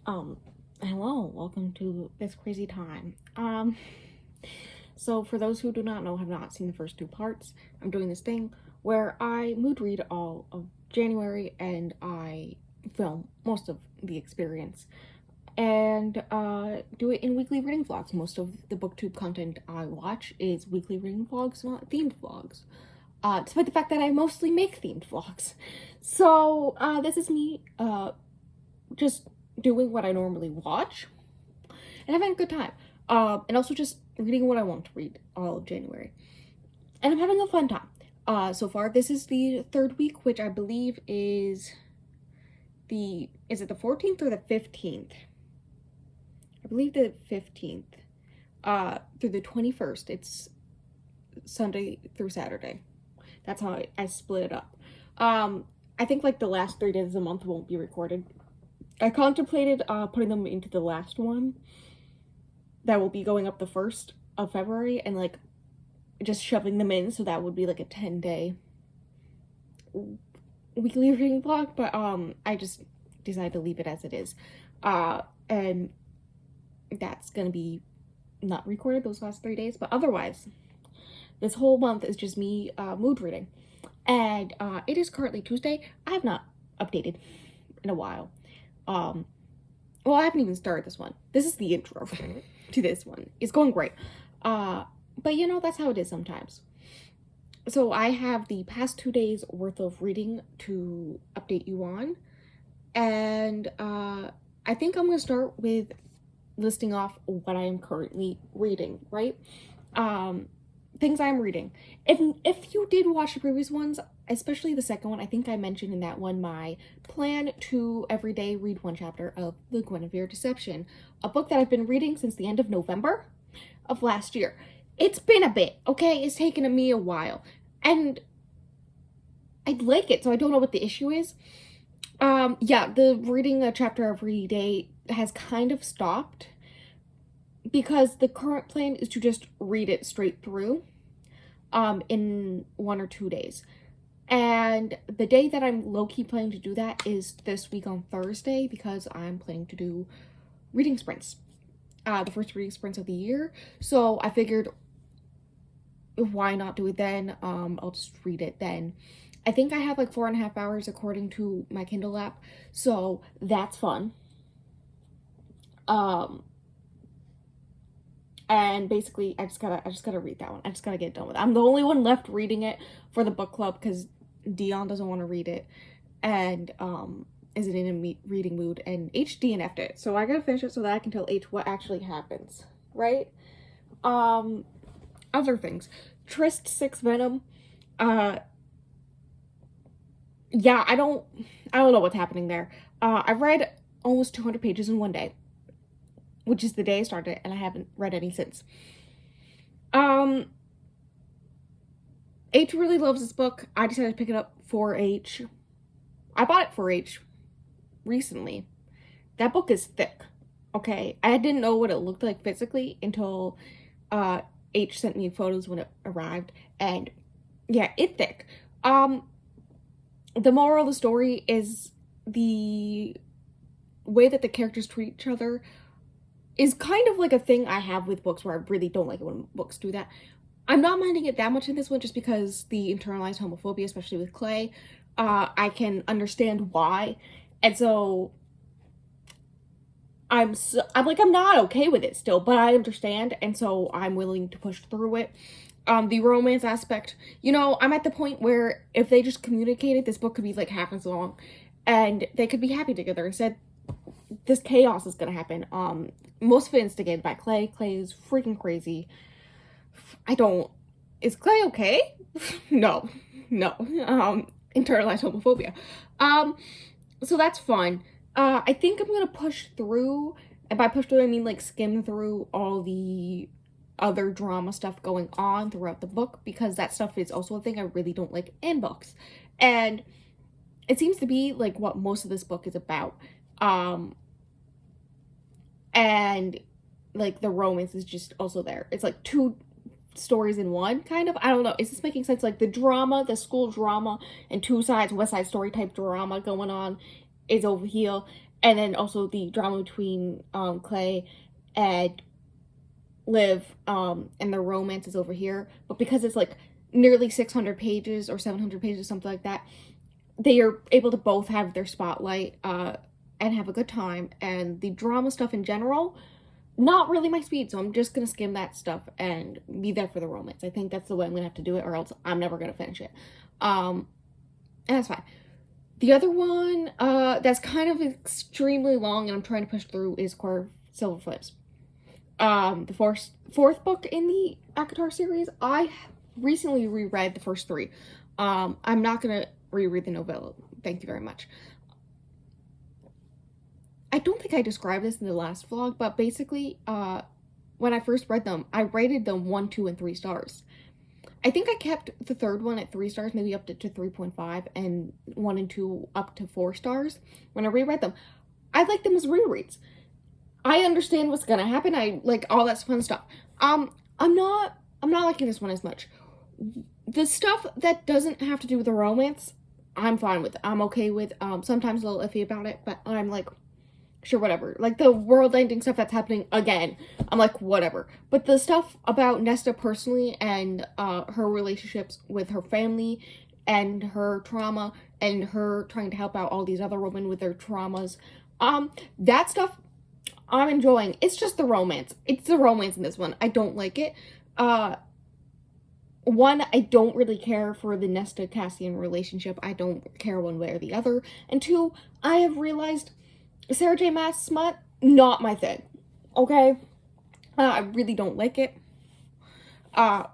Um, Hello, welcome to this crazy time. So for those who do not know, have not seen the first two parts, I'm doing this thing where I mood read all of January and I film most of the experience and do it in weekly reading vlogs. Most of the booktube content I watch is weekly reading vlogs, not themed vlogs. Despite the fact that I mostly make themed vlogs. So, this is me, just doing what I normally watch and having a good time. And also just reading what I want to read all of January. And I'm having a fun time. So far, this is the third week, which I believe is is it the 14th or the 15th? I believe the 15th, through the 21st. It's Sunday through Saturday. That's how I split it up. I think like the last 3 days of the month won't be recorded. I contemplated putting them into the last one that will be going up the 1st of February and like just shoving them in, so that would be like a 10-day weekly reading vlog, but I just decided to leave it as it is. And that's gonna be not recorded those last 3 days, but otherwise this whole month is just me mood reading. And it is currently Tuesday. I have not updated in a while. Well, I haven't even started this one. This is the intro to this one. It's going great. But you know, that's how it is sometimes. So I have the past 2 days worth of reading to update you on. And I think I'm gonna start with listing off what I am currently reading, right? Things I'm reading. If you did watch the previous ones, especially the second one, I think I mentioned in that one my plan to every day read one chapter of The Guinevere Deception, a book that I've been reading since the end of November of last year. It's been a bit, okay? It's taken me a while. And I like it, so I don't know what the issue is. Yeah, the reading a chapter every day has kind of stopped because the current plan is to just read it straight through in 1 or 2 days. And the day that I'm low-key planning to do that is this week on Thursday, because I'm planning to do reading sprints, the first reading sprints of the year. So I figured, why not do it then? I'll just read it then. I think I have like 4.5 hours according to my Kindle app, so that's fun. And basically I just gotta read that one. I just gotta get it done with it. I'm the only one left reading it for the book club because Dion doesn't want to read it and isn't in a reading mood, and H DNF'd it, so I gotta finish it so that I can tell H what actually happens, right? Other things. Trist 6 Venom. Yeah, I don't know what's happening there. I've read almost 200 pages in one day, which is the day I started it, and I haven't read any since. H really loves this book. I decided to pick it up for H. I bought it for H recently. That book is thick, okay? I didn't know what it looked like physically until H sent me photos when it arrived, and yeah, it's thick. The moral of the story is the way that the characters treat each other is kind of like a thing I have with books where I really don't like it when books do that. I'm not minding it that much in this one just because the internalized homophobia, especially with Clay, I can understand why. And so I'm not okay with it still, but I understand, and so I'm willing to push through it. The romance aspect, you know, I'm at the point where if they just communicated, this book could be like half as long and they could be happy together. Instead, this chaos is gonna happen. Most of it instigated by Clay. Clay is freaking crazy. Is Clay okay? No. Internalized homophobia. So that's fun. I think I'm gonna push through, and by push through I mean like skim through all the other drama stuff going on throughout the book, because that stuff is also a thing I really don't like in books. And it seems to be like what most of this book is about. And like the romance is just also there. It's like 2 stories in one, kind of. I don't know. Is this making sense? Like the drama, the school drama, and 2 sides, West Side Story type drama going on is over here. and then also the drama between Clay and Liv, and their romance is over here. But because it's like nearly 600 pages or 700 pages, something like that, they are able to both have their spotlight and have a good time. And the drama stuff in general, not really my speed, so I'm just gonna skim that stuff and be there for the romance. I think that's the way I'm gonna have to do it, or else I'm never gonna finish it. And that's fine. The other one that's kind of extremely long and I'm trying to push through is Core Silver Flames. The fourth book in the ACOTAR series. I recently reread the first three. I'm not gonna reread the novella. Thank you very much. I don't think I described this in the last vlog, but basically, when I first read them, I rated them 1, 2, and 3 stars. I think I kept the third one at 3 stars, maybe up to 3.5, and 1 and 2 up to 4 stars. When I reread them, I like them as rereads. I understand what's gonna happen. I like all that fun stuff. I'm not liking this one as much. The stuff that doesn't have to do with the romance, I'm fine with. I'm okay with. Sometimes a little iffy about it, but I'm like, sure, whatever. Like the world ending stuff that's happening again, I'm like, whatever. But the stuff about Nesta personally and her relationships with her family and her trauma and her trying to help out all these other women with their traumas, that stuff I'm enjoying. It's just the romance. It's the romance in this one. I don't like it. One, I don't really care for the Nesta Cassian relationship. I don't care one way or the other. And two, I have realized Sarah J. Maas smut, not my thing. Okay? I really don't like it.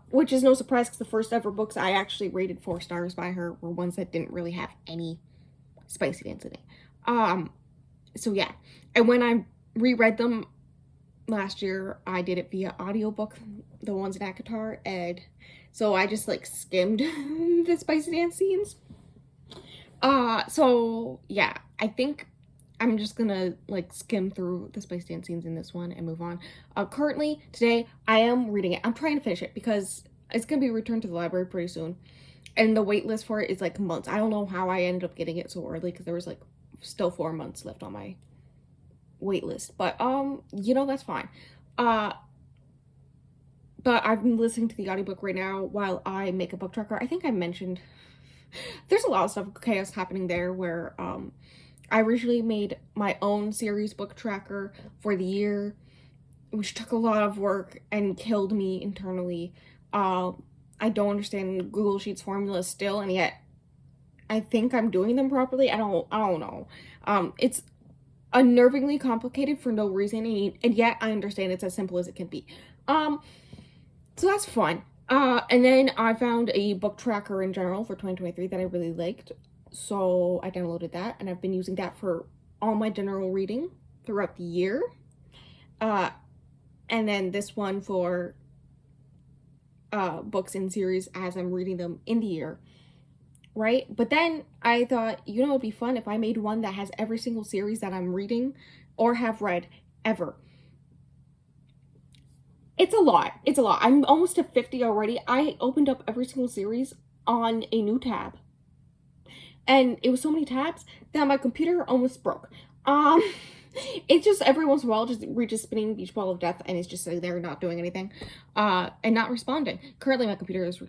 Which is no surprise because the first ever books I actually rated 4 stars by her were ones that didn't really have any spiciness in it. So yeah. And when I reread them last year, I did it via audiobook, the ones in ACOTAR, and so I just like skimmed the spicy dance scenes. So yeah, I think I'm just gonna like skim through the spicy dance scenes in this one and move on. Currently, today, I am reading it. I'm trying to finish it because it's gonna be returned to the library pretty soon. And the wait list for it is like months. I don't know how I ended up getting it so early because there was like still 4 months left on my wait list. But, you know, that's fine. But I've been listening to the audiobook right now while I make a book tracker. I think I mentioned there's a lot of stuff, chaos happening there where, I originally made my own series book tracker for the year, which took a lot of work and killed me internally. I don't understand Google Sheets formulas still, and yet I think I'm doing them properly. I don't know. It's unnervingly complicated for no reason, and yet I understand it's as simple as it can be. So that's fun. And then I found a book tracker in general for 2023 that I really liked. So I downloaded that, and I've been using that for all my general reading throughout the year. And then this one for books in series as I'm reading them in the year, right? But then I thought, you know, it'd be fun if I made one that has every single series that I'm reading or have read ever. It's a lot. It's a lot. I'm almost to 50 already. I opened up every single series on a new tab. And it was so many tabs that my computer almost broke. It's just every once in a while just reaches spinning beach ball of death and it's just sitting there not doing anything, and not responding. Currently my computer is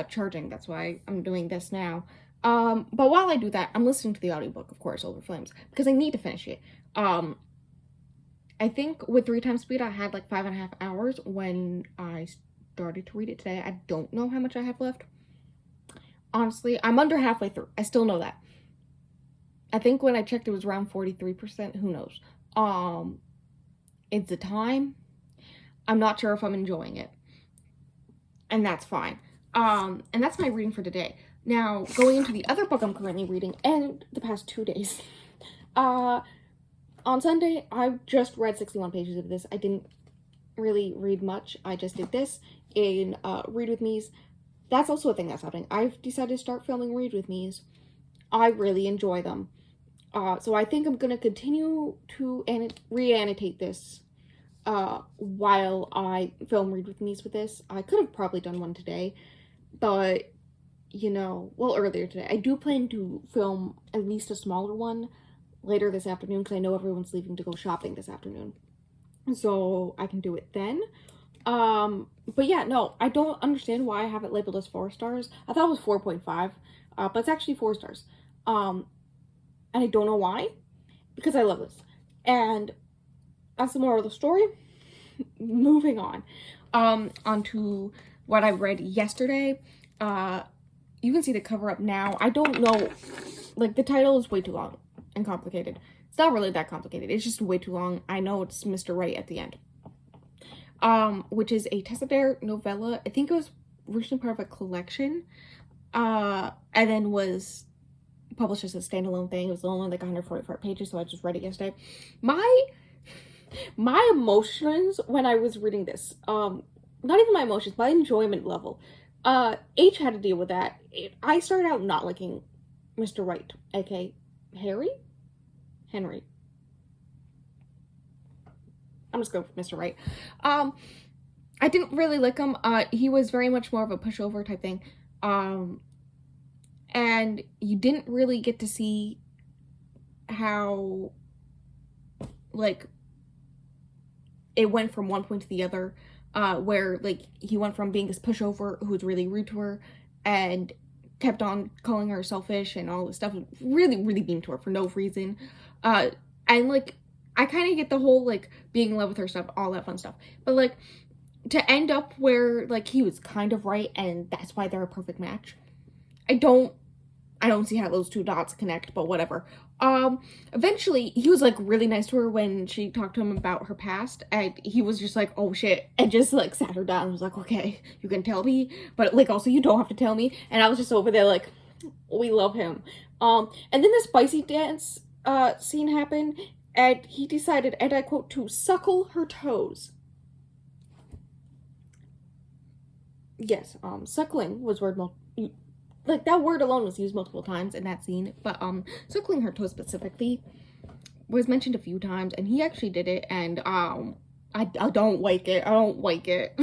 charging, that's why I'm doing this now. But while I do that, I'm listening to the audiobook, of course, Over Flames, because I need to finish it. I think with 3 times speed I had like 5.5 hours when I started to read it today. I don't know how much I have left. Honestly, I'm under halfway through. I still know that. I think when I checked, it was around 43%. Who knows? It's the time. I'm not sure if I'm enjoying it. And that's fine. And that's my reading for today. Now, going into the other book I'm currently reading, and the past 2 days. On Sunday, I just read 61 pages of this. I didn't really read much. I just did this in Read With Me's. That's also a thing that's happening. I've decided to start filming Read With Me's. I really enjoy them. So I think I'm going to continue to re-annotate this while I film Read With Me's with this. I could have probably done one today, but, you know, well, earlier today. I do plan to film at least a smaller one later this afternoon because I know everyone's leaving to go shopping this afternoon. So I can do it then. But yeah, no, I don't understand why I have it labeled as 4 stars. I thought it was 4.5, but it's actually 4 stars. And I don't know why, because I love this. And that's the moral of the story. Moving on. Onto what I read yesterday. You can see the cover up now. I don't know, like, the title is way too long and complicated. It's not really that complicated. It's just way too long. I know it's Mr. Right at the end. Which is a Tessa Dare novella. I think it was originally part of a collection. And then was published as a standalone thing. It was only like 144 pages, so I just read it yesterday. My emotions when I was reading this, not even my emotions, my enjoyment level. H had to deal with that. I started out not liking Mr. Right, aka Henry. I'm just going for Mr. Right. I didn't really like him. He was very much more of a pushover type thing. And you didn't really get to see how, like, it went from one point to the other, where, like, he went from being this pushover who was really rude to her and kept on calling her selfish and all this stuff, really mean to her for no reason. And, like, I kind of get the whole, like, being in love with her stuff, all that fun stuff. But, like, to end up where, like, he was kind of right and that's why they're a perfect match. I don't see how those two dots connect, but whatever. Eventually, he was, like, really nice to her when she talked to him about her past, and he was just like, oh, shit, and just, like, sat her down and was like, okay, you can tell me, but, like, also, you don't have to tell me, and I was just over there, like, we love him. And then the spicy dance, scene happened, and he decided, and I quote, to suckle her toes. Yes, suckling was word like, that word alone was used multiple times in that scene, but, suckling her toes specifically was mentioned a few times, and he actually did it, and, I don't like it. I don't like it.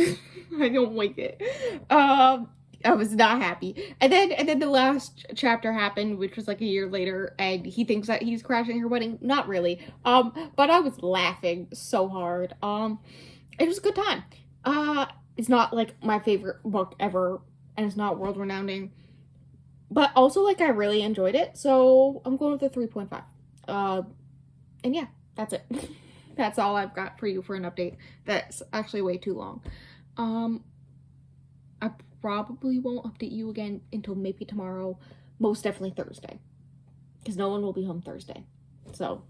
I don't like it. I was not happy. And then the last chapter happened, which was like a year later, and he thinks that he's crashing her wedding. Not really. But I was laughing so hard. It was a good time. It's not like my favorite book ever, and it's not world renowned, but also like I really enjoyed it. So I'm going with a 3.5. And yeah, that's it. That's all I've got for you for an update. That's actually way too long. I probably won't update you again until maybe tomorrow, most definitely Thursday, because no one will be home Thursday. So,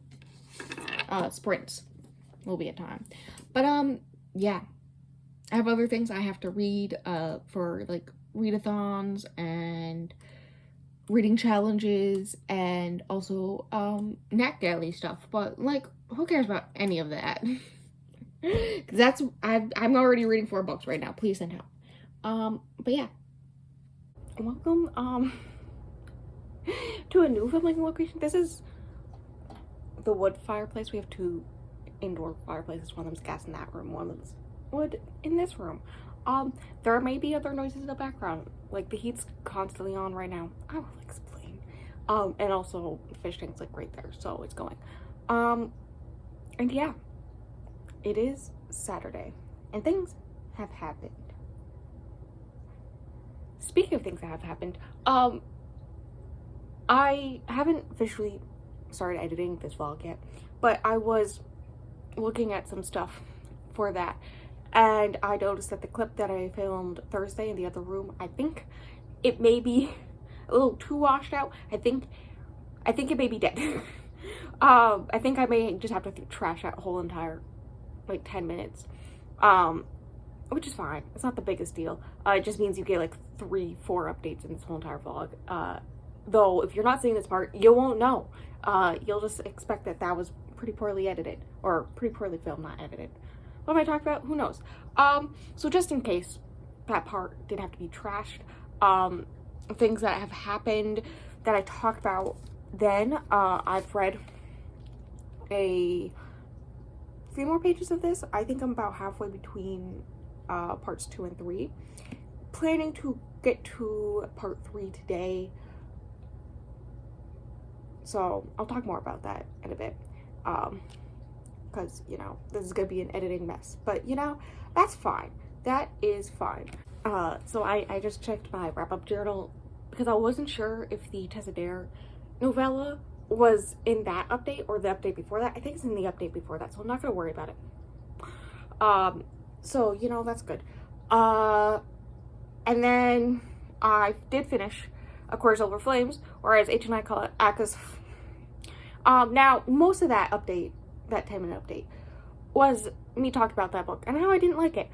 sprints will be a time. But, yeah. I have other things I have to read, for, like, readathons and reading challenges and also, Nat Galley stuff. But, like, who cares about any of that? Because I'm already reading 4 books right now. Please send help. But yeah. Welcome, to a new filming location. This is the wood fireplace. We have 2 indoor fireplaces. One of them's gas in that room. One of them's wood in this room. There may be other noises in the background. Like, the heat's constantly on right now. I will explain. And also, the fish tank's, like, right there. So, it's going. And yeah. It is Saturday. And things have happened. Speaking of things that have happened, I haven't officially started editing this vlog yet, but I was looking at some stuff for that, and I noticed that the clip that I filmed Thursday in the other room, I think it may be a little too washed out. I think it may be dead. I think I may just have to trash that whole entire, like, 10 minutes. Which is fine. It's not the biggest deal. It just means you get like 3-4 updates in this whole entire vlog. Though, if you're not seeing this part, you won't know. You'll just expect that that was pretty poorly edited. Or pretty poorly filmed, not edited. What am I talking about? Who knows? So just in case that part did have to be trashed, things that have happened that I talked about then, I've read a few more pages of this. I think I'm about halfway between parts 2 and 3. Planning to get to part 3 today. So I'll talk more about that in a bit. Because, you know, this is going to be an editing mess. But, you know, that's fine. That is fine. So I just checked my wrap-up journal because I wasn't sure if the Tessa Dare novella was in that update or the update before that. I think it's in the update before that, so I'm not going to worry about it. So, you know, that's good. And then I did finish A Course Over Flames, or as H and I call it, Aka's. Now, most of that update, that 10-minute update, was me talking about that book and how I didn't like it.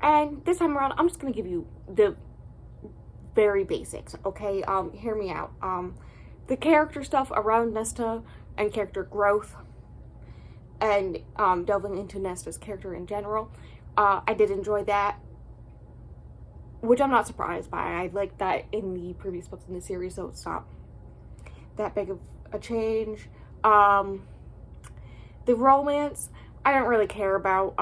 And this time around, I'm just gonna give you the very basics, okay? Hear me out. The character stuff around Nesta and character growth and delving into Nesta's character in general, I did enjoy that, which I'm not surprised by. I liked that in the previous books in the series, so it's not that big of a change. The romance, I don't really care about.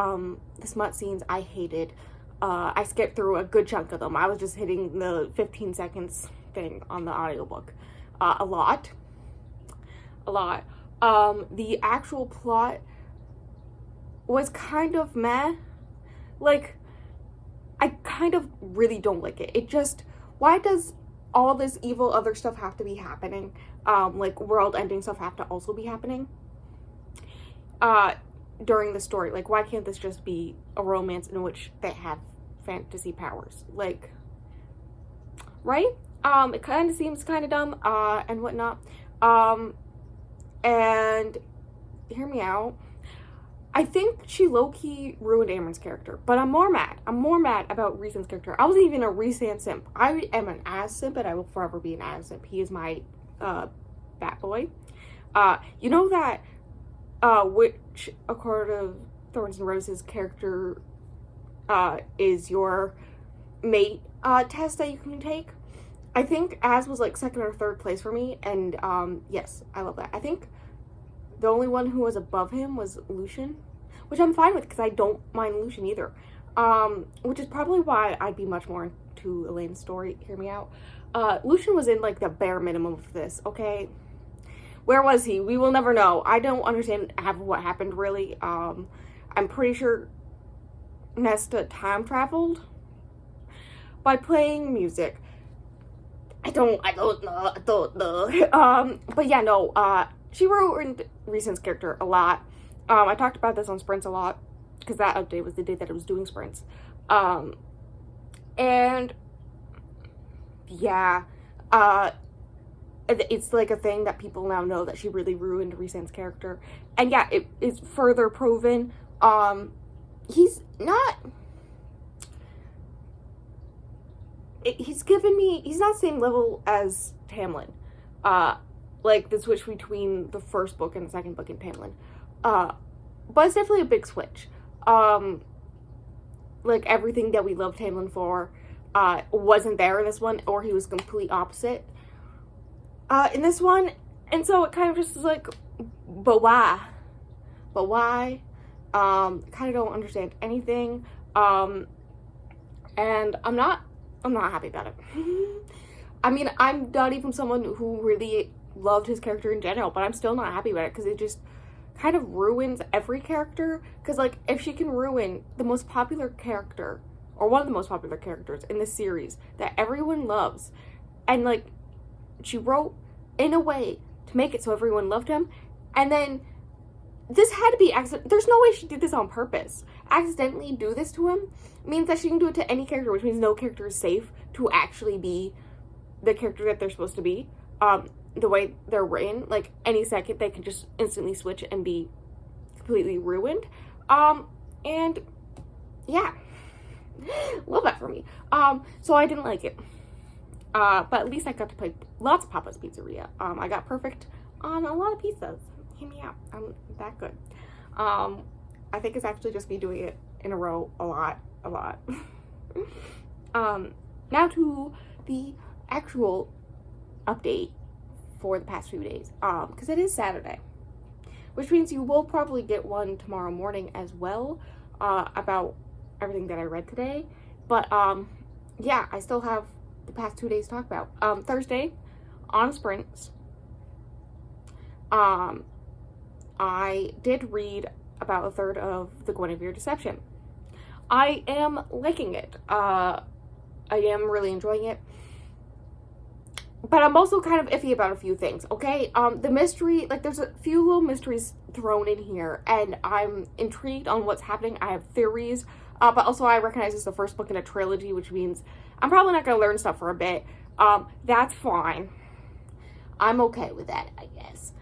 The smut scenes, I hated. I skipped through a good chunk of them. I was just hitting the 15 seconds thing on the audiobook. A lot. The actual plot was kind of meh. Like, I kind of really don't like it. It just, why does all this evil other stuff have to be happening? Like, world-ending stuff have to also be happening? During the story. Like, why can't this just be a romance in which they have fantasy powers? Like, right? It kind of seems kind of dumb, and whatnot. And hear me out. I think she low-key ruined Amren's character, but I'm more mad. I'm more mad about Rhysand's character. I wasn't even a Rhysand simp. I am an Az simp, and I will forever be an Az simp. He is my, bat boy. You know that, which A Court of Thorns and Roses character, is your mate, test that you can take? I think Az was, like, 2nd or 3rd place for me, and, yes, I love that. I think the only one who was above him was Lucian, which I'm fine with because I don't mind Lucian either. Which is probably why I'd be much more into Elaine's story. Hear me out. Lucian was in, like, the bare minimum of this, okay? Where was he? We will never know. I don't understand what happened, really. I'm pretty sure Nesta time traveled by playing music. I don't know. But yeah, no, she ruined Rhysand's character a lot. I talked about this on Sprints a lot, because that update was the day that I was doing Sprints. And, yeah, it's like a thing that people now know that she really ruined Rhysand's character. And yeah, it is further proven. He's not... He's not the same level as Tamlin. Like the switch between the first book and the second book in Tamlin. But it's definitely a big switch. Like everything that we loved Tamlin for, wasn't there in this one, or he was complete opposite, in this one. And so it kind of just is like, but why? Kind of don't understand anything. And I'm not happy about it. I mean, I'm not even someone who really loved his character in general, but I'm still not happy about it because it just kind of ruins every character. Because, like, if she can ruin the most popular character, or one of the most popular characters in this series that everyone loves, and, like, she wrote in a way to make it so everyone loved him, and then this had to be accident. There's no way she did this on purpose. Accidentally do this to him means that she can do it to any character, which means no character is safe to actually be the character that they're supposed to be. The way they're written, like, any second they can just instantly switch and be completely ruined. And yeah, love that for me. So I didn't like it. But at least I got to play lots of Papa's Pizzeria. I got perfect on a lot of pizzas. Hear me out. I'm that good. I think it's actually just me doing it in a row a lot. Now to the actual update for the past few days, because it is Saturday, which means you will probably get one tomorrow morning as well, about everything that I read today. But yeah, I still have the past 2 days to talk about. Thursday on Sprints, Um, I did read about a third of the Guinevere Deception. I am liking it. I am really enjoying it. But I'm also kind of iffy about a few things, okay? The mystery, like, there's a few little mysteries thrown in here, and I'm intrigued on what's happening. I have theories, but also I recognize it's the first book in a trilogy, which means I'm probably not going to learn stuff for a bit. That's fine. I'm okay with that, I guess.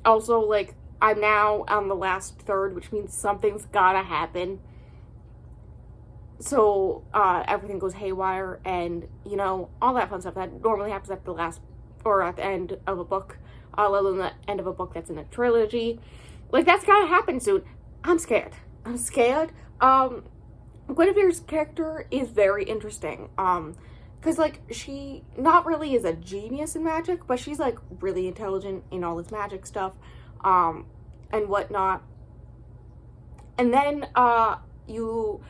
Also, like, I'm now on the last third, which means something's gotta happen. So, everything goes haywire, and, you know, all that fun stuff that normally happens at the last, or at the end of a book, let alone the end of a book that's in a trilogy. Like, that's gotta happen soon. I'm scared. I'm scared. Guinevere's character is very interesting, because, like, she not really is a genius in magic, but she's, like, really intelligent in all this magic stuff, and whatnot. And then, you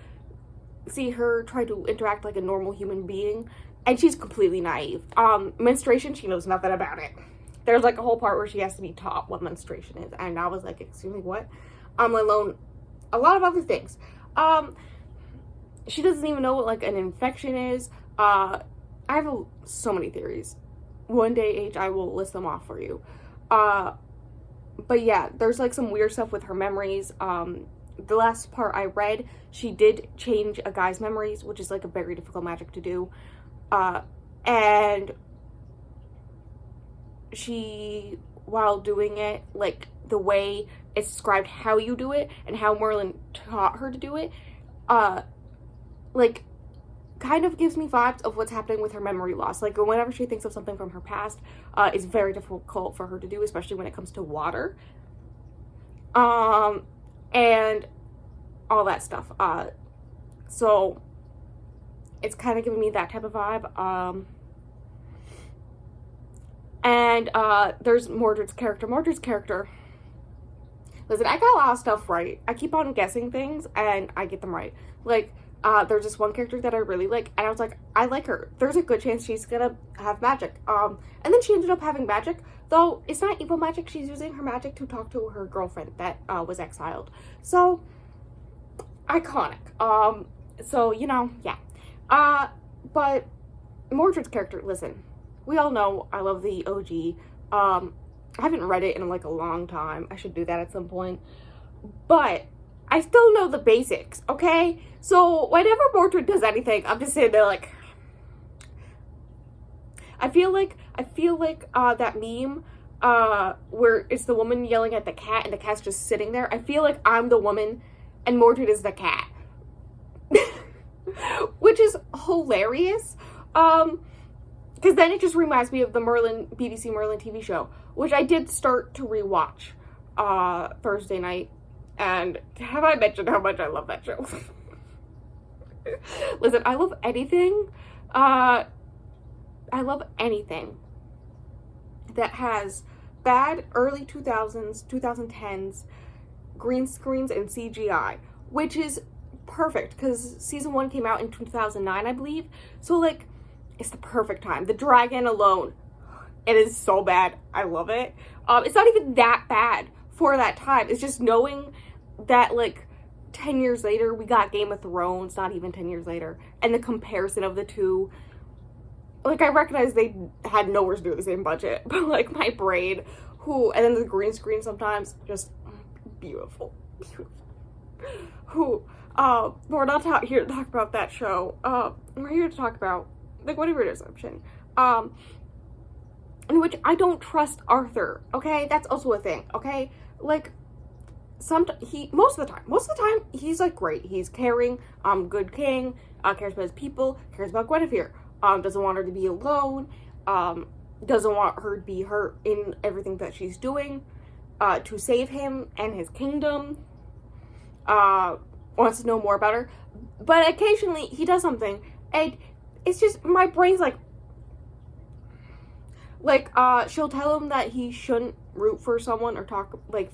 see her try to interact like a normal human being, and she's completely naive. Menstruation, she knows nothing about it. There's like a whole part where she has to be taught what menstruation is, and I was like, excuse me, what? Let alone a lot of other things. She doesn't even know what like an infection is. I have so many theories. One day, H, I will list them off for you. But yeah, there's like some weird stuff with her memories. The last part I read, she did change a guy's memories, which is like a very difficult magic to do. And she, while doing it, like the way it's described how you do it and how Merlin taught her to do it, like kind of gives me vibes of what's happening with her memory loss. Like whenever she thinks of something from her past, it's very difficult for her to do, especially when it comes to water. And all that stuff. So it's kind of giving me that type of vibe. And there's Mordred's character. Mordred's character. Listen, I got a lot of stuff right. I keep on guessing things and I get them right. Like, there's this one character that I really like, and I was like, I like her. There's a good chance she's gonna have magic. And then she ended up having magic, though it's not evil magic. She's using her magic to talk to her girlfriend that was exiled. So, iconic. So, you know, yeah. But Mordred's character, listen, we all know I love the OG. I haven't read it in like a long time. I should do that at some point. But I still know the basics, okay? So whenever Mordred does anything, I'm just sitting there like, I feel like that meme where it's the woman yelling at the cat and the cat's just sitting there. I feel like I'm the woman and Mordred is the cat. Which is hilarious. Because then it just reminds me of the BBC Merlin TV show, which I did start to rewatch Thursday night. And have I mentioned how much I love that show? Listen, I love anything. I love anything that has bad early 2000s, 2010s green screens and CGI, which is perfect because season 1 came out in 2009, I believe. So, like, it's the perfect time. The dragon alone, it is so bad. I love it. It's not even that bad for that time. It's just knowing that, like, 10 years later, we got Game of Thrones, not even 10 years later, and the comparison of the two, like, I recognize they had nowhere to do with the same budget, but, like, my brain, and then the green screen sometimes, just beautiful, beautiful. We're not here to talk about that show. We're here to talk about the Guinevere Deception, in which I don't trust Arthur, okay? That's also a thing, okay? Like, most of the time, he's, like, great. He's caring, good king, cares about his people, cares about Guinevere, doesn't want her to be alone, doesn't want her to be hurt in everything that she's doing, to save him and his kingdom, wants to know more about her, but occasionally he does something, and it's just, my brain's like, she'll tell him that he shouldn't root for someone or talk, like,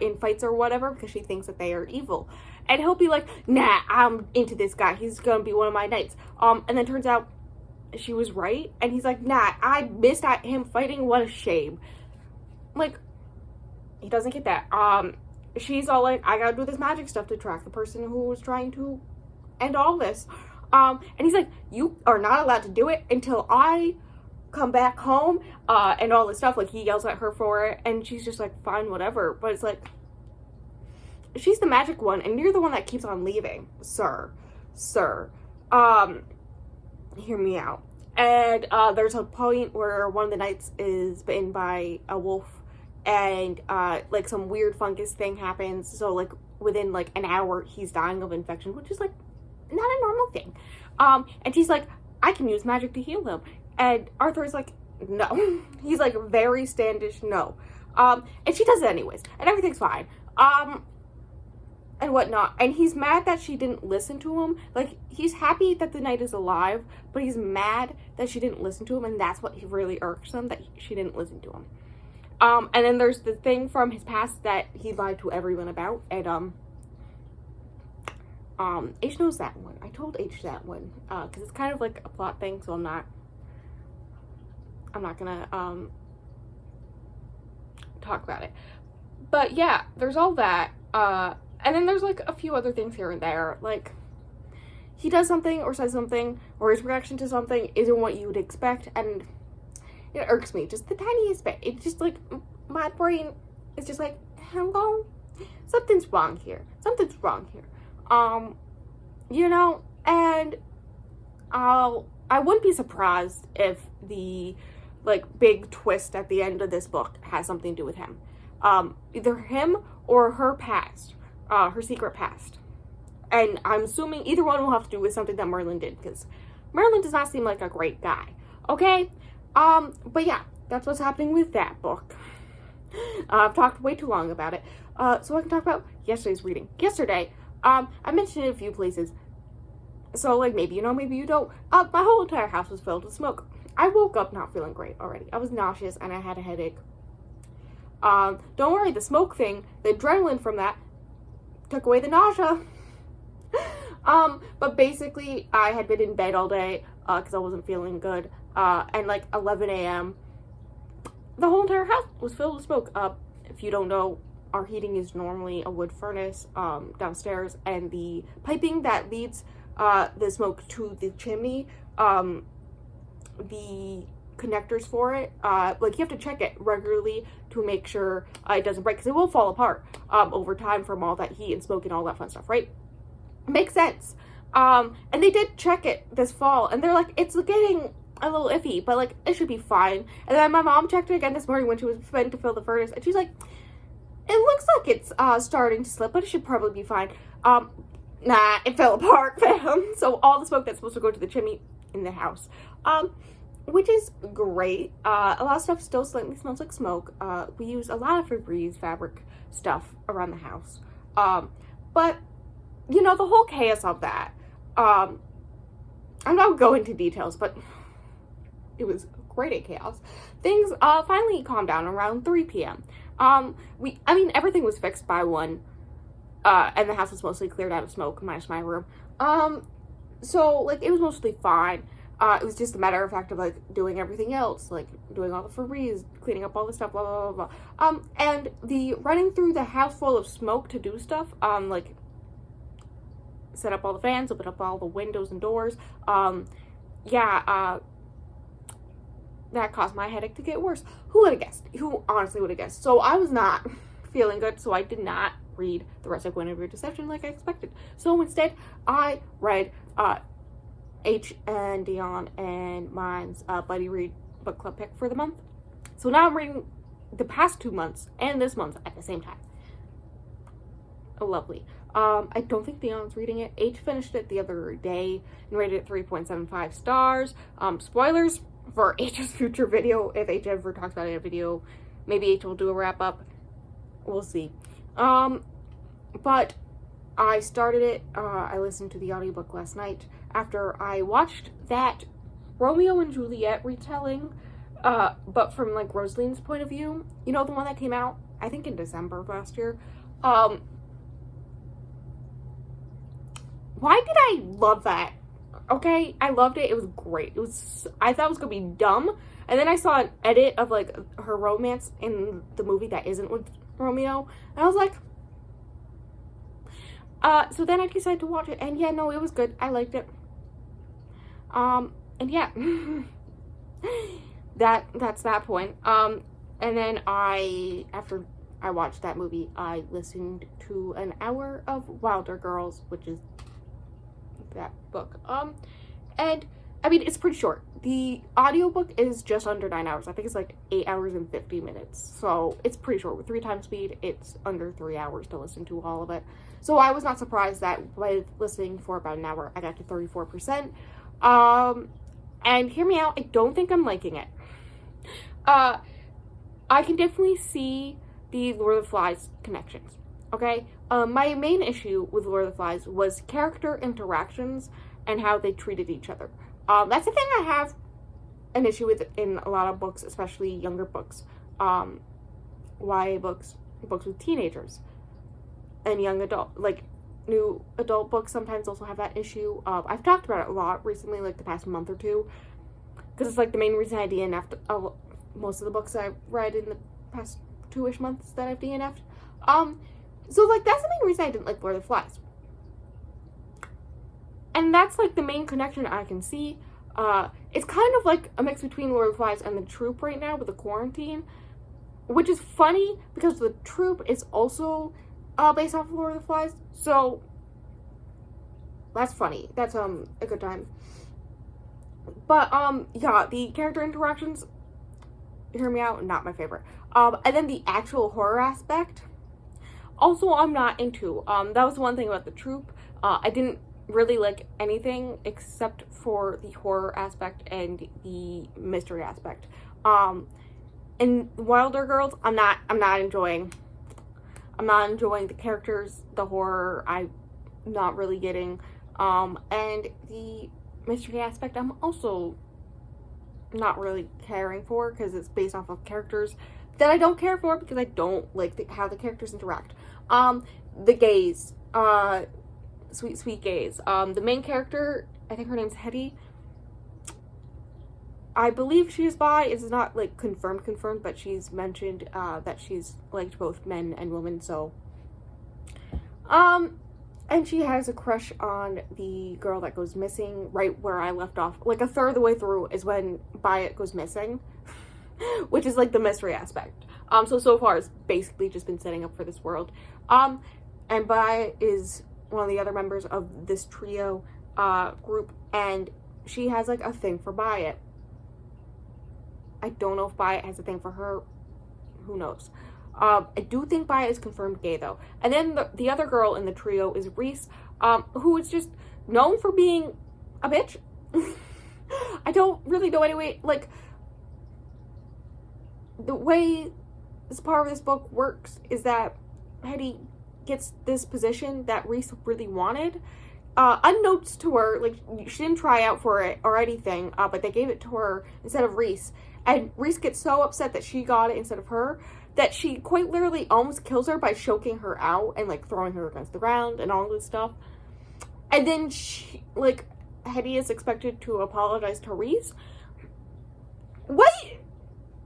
in fights or whatever, because she thinks that they are evil. And he'll be like, nah, I'm into this guy. He's gonna be one of my knights. And then turns out she was right. And he's like, nah, I missed at him fighting. What a shame. Like, he doesn't get that. She's all like, I gotta do this magic stuff to track the person who was trying to end all this. And he's like, you are not allowed to do it until I come back home, and all this stuff. Like, he yells at her for it, and she's just like, fine, whatever. But it's like, she's the magic one, and you're the one that keeps on leaving, sir. Hear me out. And there's a point where one of the knights is bitten by a wolf, and like some weird fungus thing happens. So like within like an hour, he's dying of infection, which is like not a normal thing. And she's like, I can use magic to heal him. And Arthur's like, no. He's like very standish, no. And she does it anyways, and everything's fine. And whatnot. And he's mad that she didn't listen to him. Like, he's happy that the knight is alive, but he's mad that she didn't listen to him, and that's what really irks him, that she didn't listen to him. And then there's the thing from his past that he lied to everyone about, and H knows that one. I told H that one, because it's kind of like a plot thing, so I'm not gonna talk about it. But yeah, there's all that. And then there's like a few other things here and there. Like, he does something or says something, or his reaction to something isn't what you would expect, and it irks me just the tiniest bit. It's just like, my brain is just like, hello, something's wrong here. You know, and I wouldn't be surprised if the like big twist at the end of this book has something to do with him. Either him or her past. Her secret past. And I'm assuming either one will have to do with something that Merlin did, because Merlin does not seem like a great guy. Okay? But yeah, that's what's happening with that book. I've talked way too long about it. So I can talk about yesterday's reading. Yesterday, I mentioned it a few places. So, like, maybe you know, maybe you don't. My whole entire house was filled with smoke. I woke up not feeling great already. I was nauseous and I had a headache. Don't worry, the smoke thing, the adrenaline from that, took away the nausea. But basically, I had been in bed all day, because I wasn't feeling good, and like 11 a.m., the whole entire house was filled with smoke. If you don't know, our heating is normally a wood furnace, downstairs, and the piping that leads, the smoke to the chimney, the connectors for it, like, you have to check it regularly to make sure it doesn't break, because it will fall apart over time from all that heat and smoke and all that fun stuff, right? Makes sense. And they did check it this fall, and they're like, it's getting a little iffy, but like, it should be fine. And then my mom checked it again this morning when she was meant to fill the furnace, and she's like, it looks like it's starting to slip, but it should probably be fine. Nah, it fell apart, fam. So all the smoke that's supposed to go to the chimney in the house, which is great. A lot of stuff still slightly smells like smoke. We use a lot of Febreze fabric stuff around the house. But, you know, the whole chaos of that, I'm not going into details, but it was great chaos. Things finally calmed down around 3 p.m. I mean, everything was fixed by 1, and the house was mostly cleared out of smoke, minus my room. So, like, it was mostly fine. It was just a matter of fact of, like, doing everything else, like, doing all the Febreze, cleaning up all the stuff, blah, blah, blah, blah. And the running through the house full of smoke to do stuff, like, set up all the fans, open up all the windows and doors, that caused my headache to get worse. Who would have guessed? Who honestly would have guessed? So I was not feeling good, so I did not read the rest of Guinevere Deception like I expected. So instead, I read, H and Dion and mine's buddy read book club pick for the month. So now I'm reading the past 2 months and this month at the same time. Oh, lovely. I don't think Dion's reading it. H finished it the other day and rated it 3.75 stars. Spoilers for H's future video. If H ever talks about it in a video, maybe H will do a wrap up. We'll see. But I started it. I listened to the audiobook last night after I watched that Romeo and Juliet retelling, but from like Rosaline's point of view. You know, the one that came out, I think, in December of last year. Why did I love that okay? I loved it. It was great. I thought it was gonna be dumb. And then I saw an edit of, like, her romance in the movie that isn't with Romeo. And I was like, so then I decided to watch it. And yeah, no, it was good. I liked it. And yeah. That's that point. And then after I watched that movie, I listened to an hour of Wilder Girls, which is that book. And I mean, it's pretty short. The audiobook is just under 9 hours. I think it's like 8 hours and 50 minutes. So it's pretty short. With 3 times speed, it's under 3 hours to listen to all of it. So I was not surprised that with listening for about an hour, I got to 34%. And hear me out, I don't think I'm liking it. I can definitely see the Lord of the Flies connections, okay? My main issue with Lord of the Flies was character interactions and how they treated each other. That's the thing I have an issue with in a lot of books, especially younger books. YA books with teenagers and young adult, like new adult books sometimes also have that issue. I've talked about it a lot recently, like the past month or two, because it's like the main reason I DNF'd most of the books I've read in the past 2-ish months that I've DNF'd. So like that's the main reason I didn't like Lord of the Flies. And that's like the main connection I can see. It's kind of like a mix between Lord of the Flies and The Troop right now with the quarantine, which is funny because The Troop is also based off of Lord of the Flies. So that's funny. That's a good time. But yeah, the character interactions, hear me out, not my favorite. And then the actual horror aspect, also I'm not into. That was one thing about The Troop. I didn't really like anything except for the horror aspect and the mystery aspect. In Wilder Girls, I'm not enjoying the characters, the horror I'm not really getting, and the mystery aspect I'm also not really caring for because it's based off of characters that I don't care for because I don't like how the characters interact. The gays, sweet gays. The main character, I think her name's Hetty. I believe she's bi. It's not like confirmed, but she's mentioned that she's liked both men and women. So, and she has a crush on the girl that goes missing right where I left off. Like a third of the way through is when Byatt goes missing, which is like the mystery aspect. So far it's basically just been setting up for this world. And Byatt is one of the other members of this trio group, and she has like a thing for Byatt. I don't know if Byatt has a thing for her. Who knows? I do think Byatt is confirmed gay though. And then the other girl in the trio is Reese, who is just known for being a bitch. I don't really know anyway. Like the way this part of this book works is that Hetty gets this position that Reese really wanted, unbeknownst to her. Like she didn't try out for it or anything, but they gave it to her instead of Reese. And Reese gets so upset that she got it instead of her that she quite literally almost kills her by choking her out and like throwing her against the ground and all this stuff. And then she, like, Hetty is expected to apologize to Reese. What?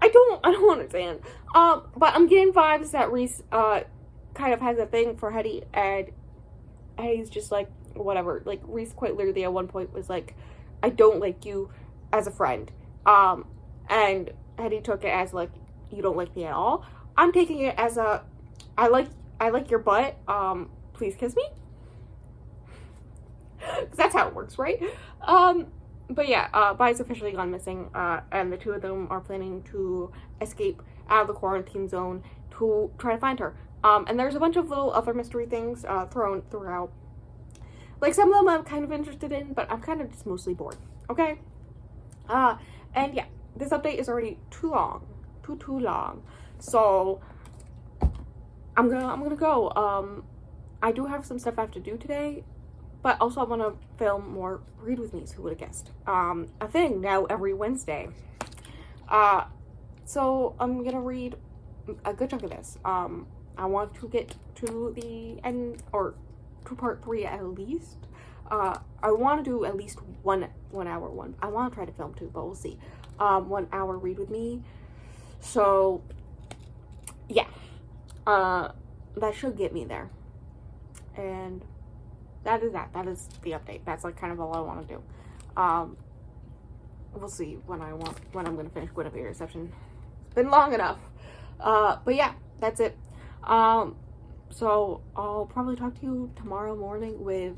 I don't understand. But I'm getting vibes that Reese kind of has a thing for Hetty, and Hetty's just like, whatever. Like Reese quite literally at one point was like, I don't like you as a friend. And Hetty took it as like, you don't like me at all. I'm taking it as a, I like your butt. Please kiss me. Cause that's how it works, right? But yeah, Byatt's officially gone missing, and the two of them are planning to escape out of the quarantine zone to try to find her. And there's a bunch of little other mystery things thrown throughout. Like some of them I'm kind of interested in, but I'm kind of just mostly bored. Okay. And yeah, this update is already too long. Too long. So I'm gonna go. I do have some stuff I have to do today, but also I want to film more Read With Me's. Who would have guessed? A thing now every Wednesday. So I'm gonna read a good chunk of this. I want to get to the end, or to part 3 at least. I want to do at least one hour one. I want to try to film too, but we'll see. 1 hour read with me. So yeah, that should get me there. And that is the update. That's like kind of all I want to do. We'll see when I'm gonna finish Guinevere Reception. It's been long enough. But yeah, that's it. So I'll probably talk to you tomorrow morning with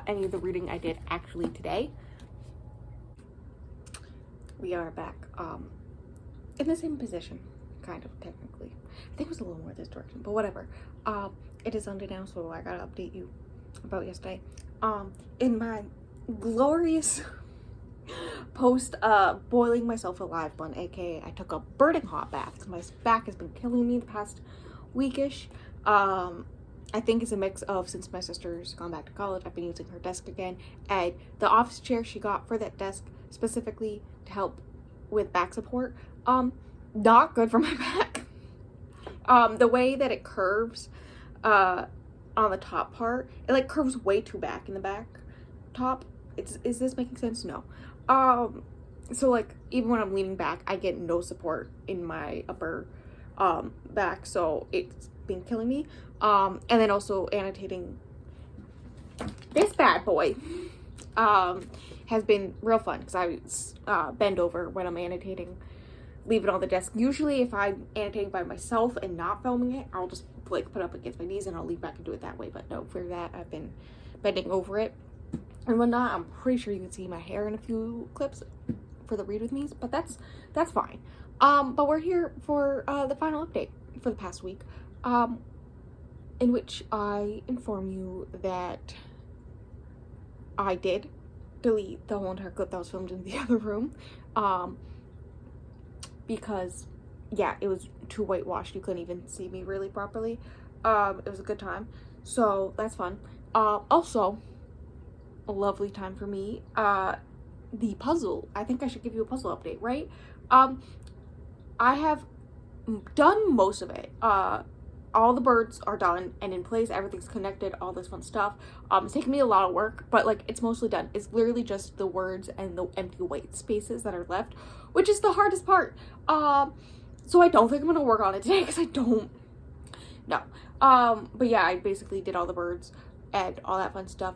any of the reading I did actually today. We are back in the same position, kind of, technically. I think it was a little more this direction, but whatever. It is Sunday now, so I gotta update you about yesterday. In my glorious post boiling myself alive bun, aka I took a burning hot bath because my back has been killing me the past weekish. I think it's a mix of, since my sister's gone back to college, I've been using her desk again, and the office chair she got for that desk specifically to help with back support, not good for my back. The way that it curves on the top part, it like curves way too back in the back top. Is this making sense? No. So like even when I'm leaning back, I get no support in my upper back, so it's been killing me. And then also annotating this bad boy has been real fun because I bend over when I'm annotating, leave it on the desk. Usually if I'm annotating by myself and not filming it, I'll just like put up against my knees and I'll lean back and do it that way. But no, for that I've been bending over it and whatnot. I'm pretty sure you can see my hair in a few clips for the read with me's, but that's fine. But we're here for the final update for the past week, in which I inform you that I did delete the whole entire clip that was filmed in the other room, because yeah, it was too whitewashed. You couldn't even see me really properly. It was a good time, so that's fun. Also a lovely time for me. The puzzle, I think I should give you a puzzle update, right? I have done most of it. All the birds are done and in place, everything's connected, all this fun stuff. It's taken me a lot of work, but like it's mostly done. It's literally just the words and the empty white spaces that are left, which is the hardest part. So I don't think I'm gonna work on it today because I don't know. But yeah, I basically did all the birds and all that fun stuff.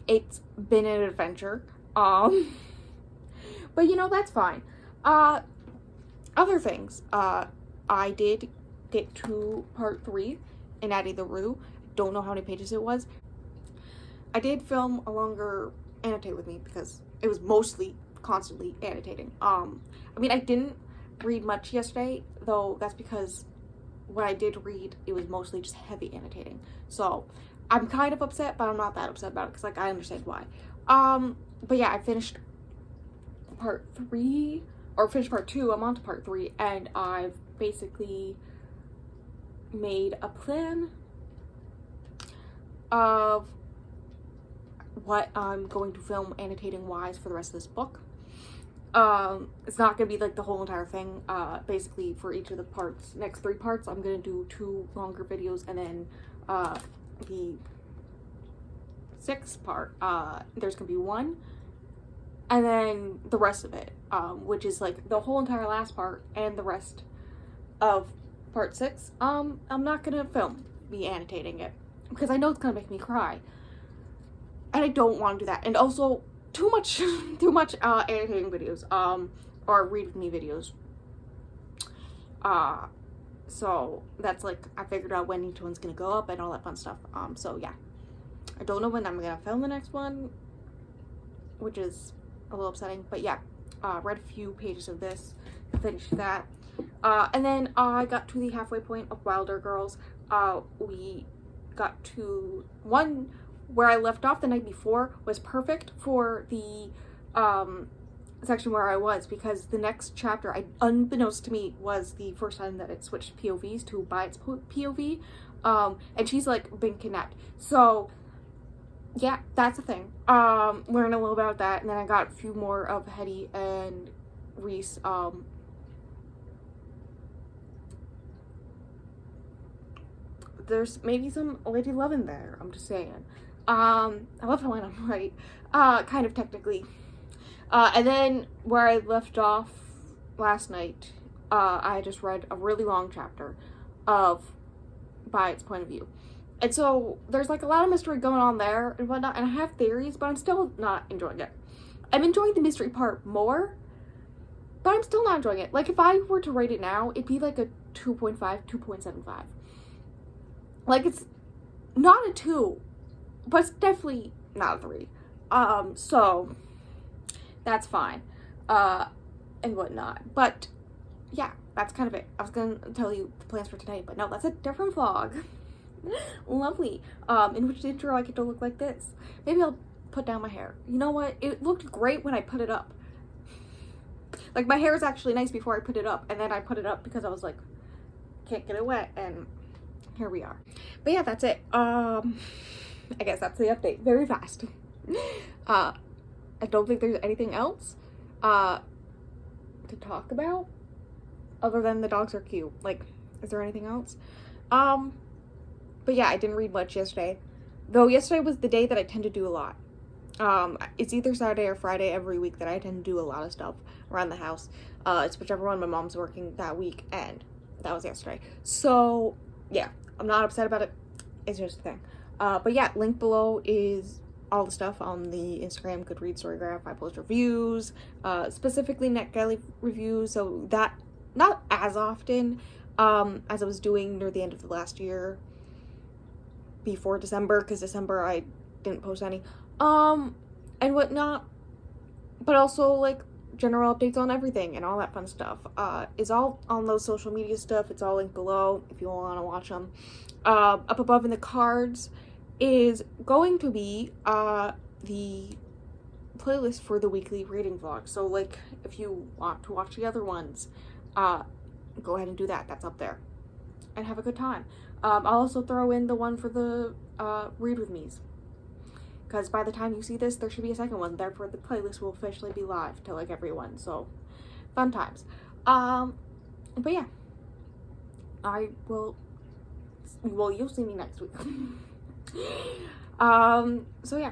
It's been an adventure. But you know, that's fine. Other things, I did get to part 3 in Addie the Rue. Don't know how many pages it was. I did film a longer annotate with me because it was mostly constantly annotating. I mean, I didn't read much yesterday, though that's because when I did read, it was mostly just heavy annotating. So I'm kind of upset, but I'm not that upset about it because like I understand why. But yeah, I finished part 3, or finished part 2. I'm on to part 3, and I've basically made a plan of what I'm going to film annotating wise for the rest of this book. It's not gonna be like the whole entire thing. Basically for each of the parts, next 3 parts, I'm gonna do 2 longer videos, and then the 6th part, there's gonna be 1, and then the rest of it, which is like the whole entire last part and the rest of part 6. I'm not gonna be annotating it because I know it's gonna make me cry, and I don't want to do that. And also too much annotating videos, or read with me videos. So that's like, I figured out when each one's gonna go up and all that fun stuff. So yeah, I don't know when I'm gonna film the next one, which is a little upsetting, but yeah, read a few pages of this, finished that, and then I got to the halfway point of Wilder Girls. We got to one where I left off the night before was perfect for the section where I was, because the next chapter, unbeknownst to me, was the first time that it switched POVs to by its POV, and she's like been kidnapped. So yeah, that's a thing. Learn a little about that, and then I got a few more of Hetty and Reese. There's maybe some Lady Love in there, I'm just saying. I love how I'm right. Kind of technically. And then where I left off last night, I just read a really long chapter of By Its Point of View. And so there's like a lot of mystery going on there and whatnot, and I have theories, but I'm still not enjoying it. I'm enjoying the mystery part more, but I'm still not enjoying it. Like, if I were to rate it now, it'd be like a 2.5, 2.75. Like, it's not a 2, but it's definitely not a 3. So that's fine. And whatnot. But yeah, that's kind of it. I was gonna tell you the plans for tonight, but no, that's a different vlog. Lovely. In which intro I get to look like this. Maybe I'll put down my hair. You know what? It looked great when I put it up. Like, my hair is actually nice before I put it up, and then I put it up because I was like, can't get it wet, and here we are. But yeah, that's it. I guess that's the update. Very fast. I don't think there's anything else to talk about other than the dogs are cute. Like, is there anything else? But yeah, I didn't read much yesterday, though yesterday was the day that I tend to do a lot. It's either Saturday or Friday every week that I tend to do a lot of stuff around the house. It's whichever one my mom's working that week, and that was yesterday. So yeah, I'm not upset about it. It's just a thing. But yeah, link below is all the stuff on the Instagram, Goodreads, Storygraph. I post reviews, specifically NetGalley reviews, so that not as often as I was doing near the end of the last year before December, because December I didn't post any, and whatnot, but also like general updates on everything and all that fun stuff is all on those social media stuff. It's all linked below if you want to watch them. Up above in the cards is going to be the playlist for the weekly reading vlog. So like, if you want to watch the other ones, go ahead and do that. That's up there, and have a good time. I'll also throw in the one for the read with me's, because by the time you see this, there should be a second one. Therefore, the playlist will officially be live to like everyone. So fun times. But yeah, I will. Well, you'll see me next week. So yeah.